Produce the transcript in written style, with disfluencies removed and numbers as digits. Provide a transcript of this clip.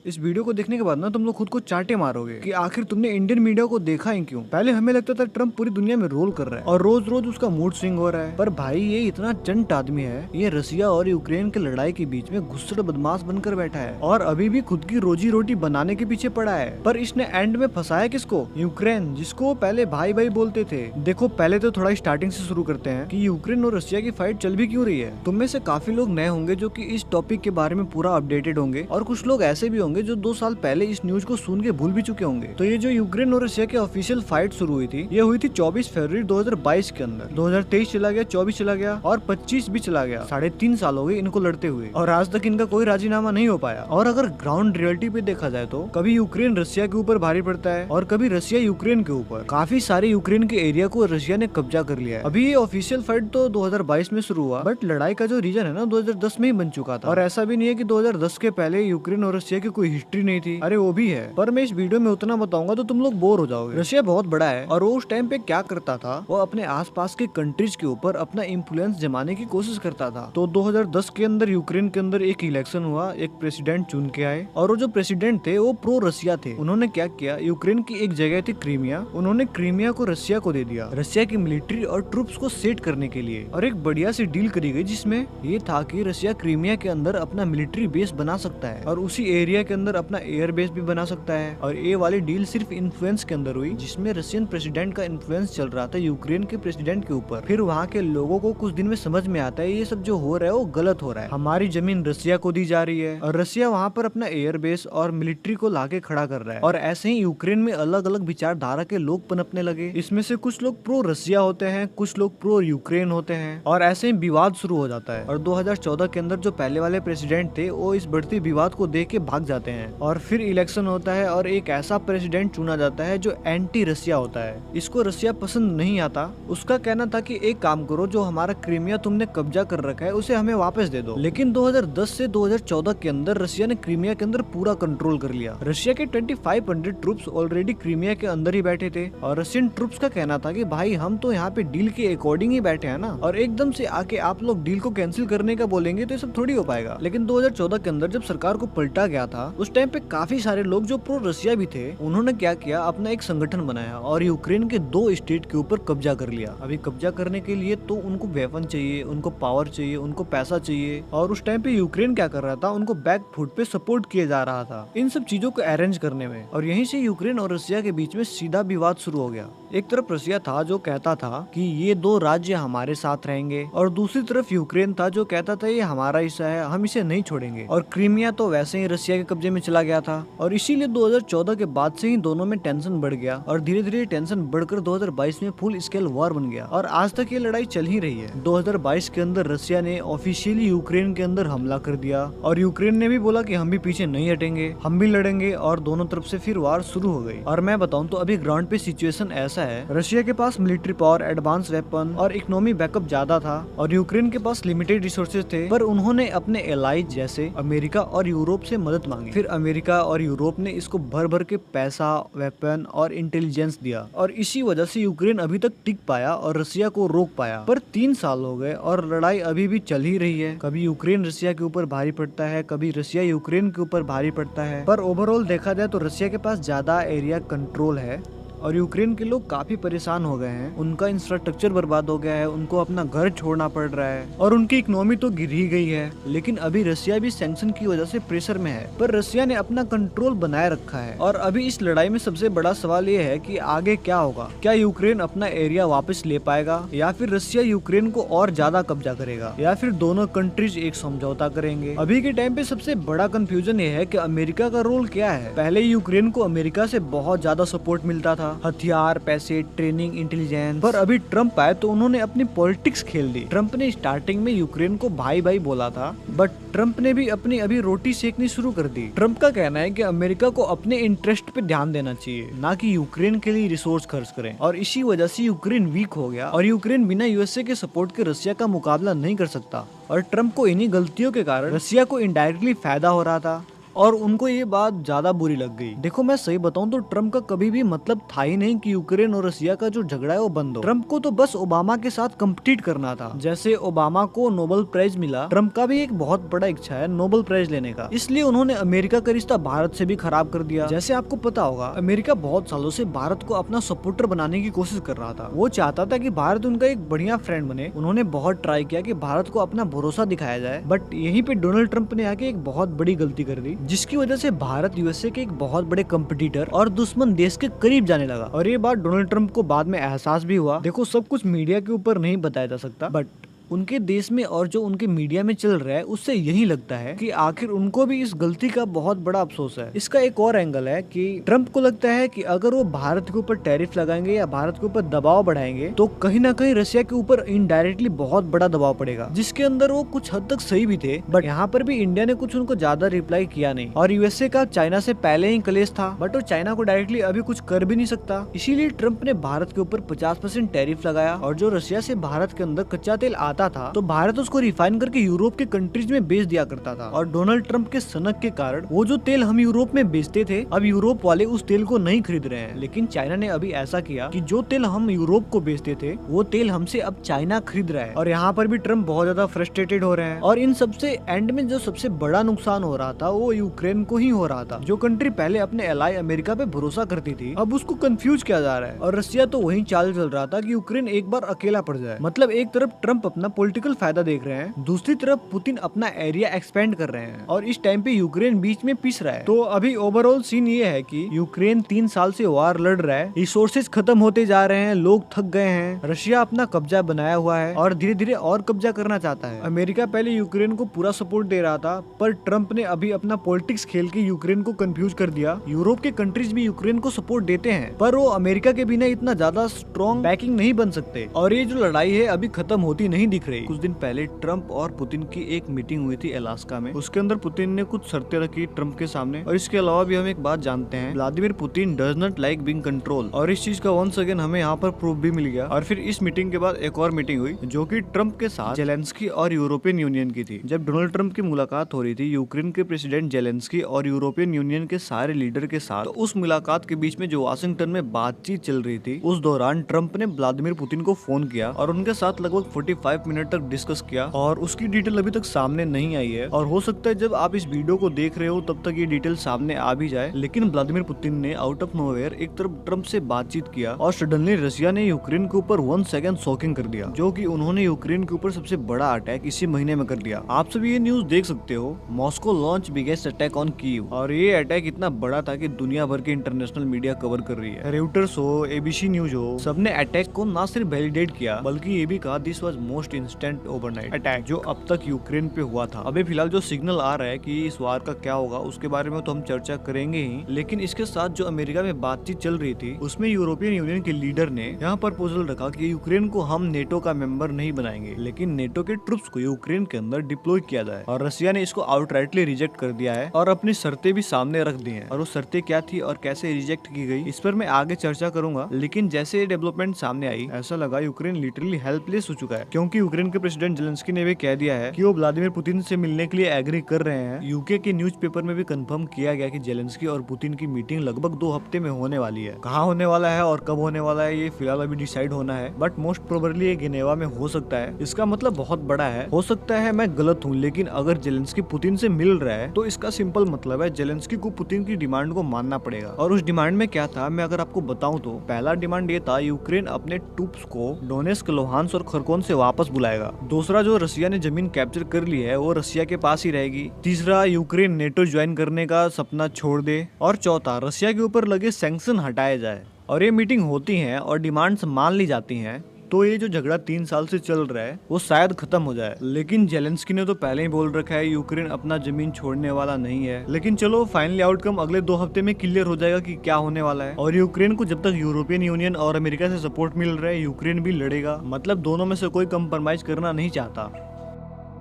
इस वीडियो को देखने के बाद ना तुम लोग खुद को चाटे मारोगे कि आखिर तुमने इंडियन मीडिया को देखा ही क्यों। पहले हमें लगता था ट्रम्प पूरी दुनिया में रोल कर रहा है और रोज रोज उसका मूड स्विंग हो रहा है, पर भाई ये इतना चंट आदमी है। ये रसिया और यूक्रेन की लड़ाई के बीच में घुसड़ बदमाश बनकर बैठा है और अभी भी खुद की रोजी रोटी बनाने के पीछे पड़ा है। पर इसने एंड में फंसाया किसको? यूक्रेन, जिसको पहले भाई भाई बोलते थे। देखो पहले तो थोड़ा स्टार्टिंग से शुरू करते हैं कि यूक्रेन और रसिया की फाइट चल भी क्यों रही है। तुम में से काफी लोग नए होंगे जो कि इस टॉपिक के बारे में पूरा अपडेटेड होंगे और कुछ लोग ऐसे भी होंगे जो 2 साल पहले इस न्यूज को सुन के भूल भी चुके होंगे। तो ये जो यूक्रेन और रशिया की ऑफिशियल फाइट शुरू हुई थी, ये हुई थी 24 फरवरी 2022 के अंदर। 2023 चला गया, 24 चला गया और 25 भी चला गया। 3.5 साल हो गए इनको लड़ते हुए और आज तक इनका कोई राजीनामा नहीं हो पाया। और अगर ग्राउंड रियलिटी पे देखा जाए तो कभी यूक्रेन रशिया के ऊपर भारी पड़ता है और कभी रशिया यूक्रेन के ऊपर। काफी सारे यूक्रेन के एरिया को रशिया ने कब्जा कर लिया है। अभी ये ऑफिशियल फाइट तो 2022 में शुरू हुआ, बट लड़ाई का जो रीजन है ना 2010 में ही बन चुका था। और ऐसा भी नहीं है कि 2010 के पहले यूक्रेन और रशिया की कोई हिस्ट्री नहीं थी, अरे वो भी है। पर मैं इस वीडियो में उतना बताऊंगा तो तुम लोग बोर हो जाओगे। रशिया बहुत बड़ा है और वो उस टाइम पे क्या करता था, वो अपने आसपास के कंट्रीज के ऊपर अपना इन्फ्लुएंस जमाने की कोशिश करता था। तो 2010 के अंदर यूक्रेन के अंदर एक इलेक्शन हुआ, एक प्रेसिडेंट चुन के आए और वो जो प्रेसिडेंट थे वो प्रो रशिया थे। उन्होंने क्या किया, यूक्रेन की एक जगह थी क्रीमिया, उन्होंने क्रीमिया को रशिया को दे दिया रशिया की मिलिट्री और ट्रूप्स को सेट करने के लिए। और एक बढ़िया सी डील करी गई जिसमें ये था कि रशिया क्रीमिया के अंदर अपना मिलिट्री बेस बना सकता है और उसी एरिया के अंदर अपना एयर बेस भी बना सकता है। और ये वाली डील सिर्फ इन्फ्लुएंस के अंदर हुई, जिसमें रशियन प्रेसिडेंट का इन्फ्लुएंस चल रहा था यूक्रेन के प्रेसिडेंट के ऊपर। फिर वहाँ के लोगों को कुछ दिन में समझ में आता है ये सब जो हो रहा है वो गलत हो रहा है, हमारी जमीन रशिया को दी जा रही है और रशिया वहाँ पर अपना एयर बेस और मिलिट्री को लाके खड़ा कर रहा है। और ऐसे ही यूक्रेन में अलग अलग विचारधारा के लोग पनपने लगे। इसमें से कुछ लोग प्रो रशिया होते हैं, कुछ लोग प्रो यूक्रेन होते हैं और ऐसे ही विवाद शुरू हो जाता है। और 2014 के अंदर जो पहले वाले प्रेसिडेंट थे वो इस बढ़ती विवाद को देख के भाग जाते हैं और फिर इलेक्शन होता है और एक ऐसा प्रेसिडेंट चुना जाता है जो एंटी रशिया होता है। इसको रशिया पसंद नहीं आता। उसका कहना था कि एक काम करो, जो हमारा क्रीमिया तुमने कब्जा कर रखा है उसे हमें वापस दे दो। लेकिन 2010 से 2014 के अंदर रशिया ने क्रीमिया के अंदर पूरा कंट्रोल कर लिया। रशिया के 2500 ट्रूप्स ऑलरेडी क्रीमिया के अंदर ही बैठे थे और रशियन ट्रूप्स का कहना था कि भाई हम तो यहाँ पे डील के अकॉर्डिंग ही बैठे हैं ना, और एकदम से आके आप लोग डील को कैंसिल करने का बोलेंगे तो ये सब थोड़ी हो पाएगा। लेकिन 2014 के अंदर जब सरकार को पलटा गया था उस टाइम पे काफी सारे लोग जो प्रो रशिया भी थे उन्होंने क्या किया, अपना एक संगठन बनाया और यूक्रेन के 2 स्टेट के ऊपर कब्जा कर लिया। अभी कब्जा करने के लिए तो उनको वेपन चाहिए, उनको पावर चाहिए, उनको पैसा चाहिए। और उस टाइम पे यूक्रेन क्या कर रहा था, उनको बैक फुट पे सपोर्ट किया जा रहा था इन सब चीजों को अरेंज करने में। और यहीं से यूक्रेन और रशिया के बीच में सीधा विवाद शुरू हो गया। एक तरफ रशिया था जो कहता था कि ये 2 राज्य हमारे साथ रहेंगे और दूसरी तरफ यूक्रेन था जो कहता था ये हमारा हिस्सा है, हम इसे नहीं छोड़ेंगे। और क्रीमिया तो वैसे ही रशिया के कब्जे में चला गया था और इसीलिए 2014 के बाद से ही दोनों में टेंशन बढ़ गया और धीरे धीरे टेंशन बढ़कर 2022 में फुल स्केल वॉर बन गया और आज तक ये लड़ाई चल ही रही है। 2022 के अंदर रशिया ने ऑफिशियली यूक्रेन के अंदर हमला कर दिया और यूक्रेन ने भी बोला कि हम भी पीछे नहीं हटेंगे, हम भी लड़ेंगे और दोनों तरफ से फिर वार शुरू हो गई। और मैं बताऊं तो अभी ग्राउंड पे सिचुएशन ऐसा है, रशिया के पास मिलिट्री पावर, एडवांस वेपन और इकोनॉमी बैकअप ज्यादा था और यूक्रेन के पास लिमिटेड रिसोर्सेज थे। पर उन्होंने अपने एलाइज जैसे अमेरिका और यूरोप से मदद मांगी। फिर अमेरिका और यूरोप ने इसको भर भर के पैसा, वेपन और इंटेलिजेंस दिया और इसी वजह से यूक्रेन अभी तक टिक पाया और रशिया को रोक पाया। पर 3 साल हो गए और लड़ाई अभी भी चल ही रही है। कभी यूक्रेन रशिया के ऊपर भारी पड़ता है, कभी रशिया यूक्रेन के ऊपर भारी पड़ता है। पर ओवरऑल देखा जाए तो रशिया के पास ज्यादा एरिया कंट्रोल है और यूक्रेन के लोग काफी परेशान हो गए हैं। उनका इंफ्रास्ट्रक्चर बर्बाद हो गया है, उनको अपना घर छोड़ना पड़ रहा है और उनकी इकोनॉमी तो गिर ही गई है। लेकिन अभी रशिया भी सैंक्शन की वजह से प्रेशर में है, पर रशिया ने अपना कंट्रोल बनाए रखा है। और अभी इस लड़ाई में सबसे बड़ा सवाल ये है कि आगे क्या होगा। क्या यूक्रेन अपना एरिया वापस ले पाएगा या फिर रशिया यूक्रेन को और ज्यादा कब्जा करेगा या फिर दोनों कंट्रीज एक समझौता करेंगे। अभी के टाइम पे सबसे बड़ा कंफ्यूजन ये है कि अमेरिका का रोल क्या है। पहले यूक्रेन को अमेरिका से बहुत ज्यादा सपोर्ट मिलता था, हथियार, पैसे, ट्रेनिंग, इंटेलिजेंस। पर अभी ट्रम्प आए तो उन्होंने अपनी पॉलिटिक्स खेल दी। ट्रम्प ने स्टार्टिंग में यूक्रेन को भाई भाई बोला था, बट ट्रम्प ने भी अपनी अभी रोटी सेकनी शुरू कर दी। ट्रम्प का कहना है कि अमेरिका को अपने इंटरेस्ट पे ध्यान देना चाहिए, ना कि यूक्रेन के लिए रिसोर्स खर्च करें। और इसी वजह से यूक्रेन वीक हो गया और यूक्रेन बिना यूएसए के सपोर्ट के रशिया का मुकाबला नहीं कर सकता। और ट्रम्प को इन्हीं गलतियों के कारण रशिया को इनडायरेक्टली फायदा हो रहा था। और उनको ये बात ज्यादा बुरी लग गई। देखो मैं सही बताऊं तो ट्रम्प का कभी भी मतलब था ही नहीं कि यूक्रेन और रशिया का जो झगड़ा है वो बंद हो। ट्रम्प को तो बस ओबामा के साथ कम्पीट करना था। जैसे ओबामा को नोबेल प्राइज मिला, ट्रम्प का भी एक बहुत बड़ा इच्छा है नोबेल प्राइज लेने का, इसलिए उन्होंने अमेरिका का रिश्ता भारत से भी खराब कर दिया। जैसे आपको पता होगा अमेरिका बहुत सालों से भारत को अपना सपोर्टर बनाने की कोशिश कर रहा था। वो चाहता था कि भारत उनका एक बढ़िया फ्रेंड बने। उन्होंने बहुत ट्राई किया कि भारत को अपना भरोसा दिखाया जाए, बट यहीं पे डोनाल्ड ट्रंप ने आके एक बहुत बड़ी गलती कर दी, जिसकी वजह से भारत यूएसए के एक बहुत बड़े कंपटीटर और दुश्मन देश के करीब जाने लगा। और ये बात डोनाल्ड ट्रंप को बाद में एहसास भी हुआ। देखो सब कुछ मीडिया के ऊपर नहीं बताया जा सकता, बट उनके देश में और जो उनके मीडिया में चल रहा है उससे यही लगता है कि आखिर उनको भी इस गलती का बहुत बड़ा अफसोस है। इसका एक और एंगल है कि ट्रंप को लगता है कि अगर वो भारत के ऊपर टैरिफ लगाएंगे या भारत के ऊपर दबाव बढ़ाएंगे तो कहीं ना कहीं रशिया के ऊपर इनडायरेक्टली बहुत बड़ा दबाव पड़ेगा, जिसके अंदर वो कुछ हद तक सही भी थे। बट यहाँ पर भी इंडिया ने कुछ उनको ज्यादा रिप्लाई किया नहीं। और यूएसए का चाइना से पहले ही कलेश था, बट वो चाइना को डायरेक्टली अभी कुछ कर भी नहीं सकता। इसीलिए ट्रंप ने भारत के ऊपर 50% टैरिफ लगाया। और जो रशिया से भारत के अंदर कच्चा तेल आता था तो भारत उसको रिफाइन करके यूरोप के कंट्रीज में बेच दिया करता था। और डोनाल्ड ट्रंप के सनक के कारण वो जो तेल हम यूरोप में बेचते थे, अब यूरोप वाले उस तेल को नहीं खरीद रहे हैं। लेकिन चाइना ने अभी ऐसा किया कि जो तेल हम यूरोप को बेचते थे वो तेल हमसे अब चाइना खरीद रहा है। और यहाँ पर भी ट्रंप बहुत ज्यादा फ्रस्ट्रेटेड हो रहे हैं। और इन सबसे एंड में जो सबसे बड़ा नुकसान हो रहा था वो यूक्रेन को ही हो रहा था। जो कंट्री पहले अपने एलाई अमेरिका पे भरोसा करती थी, अब उसको कंफ्यूज किया जा रहा है। और रशिया तो वही चाल चल रहा था कि यूक्रेन एक बार अकेला पड़ जाए। मतलब एक तरफ ट्रंप अपना पॉलिटिकल फायदा देख रहे हैं, दूसरी तरफ पुतिन अपना एरिया एक्सपेंड कर रहे हैं और इस टाइम पे यूक्रेन बीच में पिस रहा है। तो अभी ओवरऑल सीन ये है कि यूक्रेन 3 साल से वार लड़ रहा है, रिसोर्सेज खत्म होते जा रहे हैं, लोग थक गए हैं, रशिया अपना कब्जा बनाया हुआ है और धीरे धीरे और कब्जा करना चाहता है। अमेरिका पहले यूक्रेन को पूरा सपोर्ट दे रहा था, पर ट्रंप ने अभी अपना पॉलिटिक्स खेल के यूक्रेन को कंफ्यूज कर दिया। यूरोप के कंट्रीज भी यूक्रेन को सपोर्ट देते हैं, पर वो अमेरिका के बिना इतना ज्यादा स्ट्रॉन्ग बैकिंग नहीं बन सकते। और ये जो लड़ाई है अभी खत्म होती नहीं दिख रही। कुछ दिन पहले ट्रंप और पुतिन की एक मीटिंग हुई थी अलास्का में। उसके अंदर पुतिन ने कुछ शर्तें रखी ट्रंप के सामने। और इसके अलावा भी हम एक बात जानते हैं, Vladimir Putin does not like being control. और इस चीज का वंस अगेन हमें यहाँ पर प्रूफ भी मिल गया। और फिर इस मीटिंग के बाद एक और मीटिंग हुई जो कि ट्रंप के साथ जेलेंस्की और यूरोपियन यूनियन की थी। जब डोनाल्ड ट्रंप की मुलाकात हो रही थी यूक्रेन के प्रेसिडेंट जेलेंस्की और यूरोपियन यूनियन के सारे लीडर के साथ, तो उस मुलाकात के बीच में जो वाशिंगटन में बातचीत चल रही थी, उस दौरान ट्रंप ने व्लादिमीर पुतिन को फोन किया और उनके साथ लगभग 45 मिनट तक डिस्कस किया। और उसकी डिटेल अभी तक सामने नहीं आई है और हो सकता है जब आप इस वीडियो को देख रहे हो तब तक ये डिटेल सामने आ भी जाए। लेकिन व्लादिमीर पुतिन ने आउट ऑफ नोवेयर एक तरफ ट्रंप से बातचीत किया और सडनली रशिया ने यूक्रेन के ऊपर 1 सेकंड शॉकिंग कर दिया, जो कि उन्होंने यूक्रेन के ऊपर सबसे बड़ा अटैक इसी महीने में कर दिया। आप सभी ये न्यूज देख सकते हो, Moscow launch biggest attack on Kyiv. और ये अटैक इतना बड़ा था कि दुनिया भर के इंटरनेशनल मीडिया कवर कर रही है। रेउटर्स हो, एबीसी न्यूज हो, सबने अटैक को न सिर्फ वैलिडेट किया बल्कि ये भी कहा this was most instant overnight attack जो अब तक यूक्रेन पे हुआ था। अभी फिलहाल जो सिग्नल आ रहा है कि इस वार का क्या होगा उसके बारे में तो हम चर्चा करेंगे ही, लेकिन इसके साथ जो अमेरिका में बातचीत चल रही थी उसमें यूरोपियन यूनियन के लीडर ने यहाँ प्रपोजल रखा कि यूक्रेन को हम नेटो का मेंबर नहीं बनाएंगे, लेकिन नेटो के ट्रूप्स को यूक्रेन के अंदर डिप्लॉय किया जाए। और रशिया ने इसको आउटराइटली रिजेक्ट कर दिया है और अपनी शर्तें भी सामने रख दी हैं। और वो शर्तें क्या थी और कैसे रिजेक्ट की गई इस पर मैं आगे चर्चा करूंगा। लेकिन जैसे ये डेवलपमेंट सामने आई, ऐसा लगा यूक्रेन लिटरली हेल्पलेस हो चुका है, क्योंकि यूक्रेन के प्रेसिडेंट जेलेंस्की ने भी कह दिया है कि वो व्लादिमीर पुतिन से मिलने के लिए एग्री कर रहे हैं। यूके के न्यूज़पेपर में भी कंफर्म किया गया कि जेलेंस्की और पुतिन की मीटिंग लगभग 2 हफ्ते में होने वाली है। कहाँ होने वाला है और कब होने वाला है ये फिलहाल अभी डिसाइड होना है, बट मोस्ट प्रोबेबली ये जिनेवा में हो सकता है। इसका मतलब बहुत बड़ा है। हो सकता है मैं गलत हूँ, लेकिन अगर जेलेंस्की पुतिन से मिल रहा है तो इसका सिंपल मतलब है जेलेंस्की को पुतिन की डिमांड को मानना पड़ेगा। और उस डिमांड में क्या था मैं अगर आपको बताऊं तो पहला डिमांड ये था यूक्रेन अपने ट्रूप्स को डोनेस्क, लुहांस्क और खरगोन से वापस बुलाएगा। दूसरा, जो रशिया ने जमीन कैप्चर कर ली है वो रशिया के पास ही रहेगी। तीसरा, यूक्रेन नेटो ज्वाइन करने का सपना छोड़ दे। और चौथा, रशिया के ऊपर लगे सैंक्शन हटाए जाए। और ये मीटिंग होती है और डिमांड्स मान ली जाती हैं तो ये जो झगड़ा 3 साल से चल रहा है वो शायद खत्म हो जाए। लेकिन जेलेंस्की ने तो पहले ही बोल रखा है यूक्रेन अपना जमीन छोड़ने वाला नहीं है। लेकिन चलो फाइनली आउटकम अगले 2 हफ्ते में क्लियर हो जाएगा कि क्या होने वाला है। और यूक्रेन को जब तक यूरोपियन यूनियन और अमेरिका से सपोर्ट मिल रहा है यूक्रेन भी लड़ेगा। मतलब दोनों में से कोई कंप्रोमाइज करना नहीं चाहता।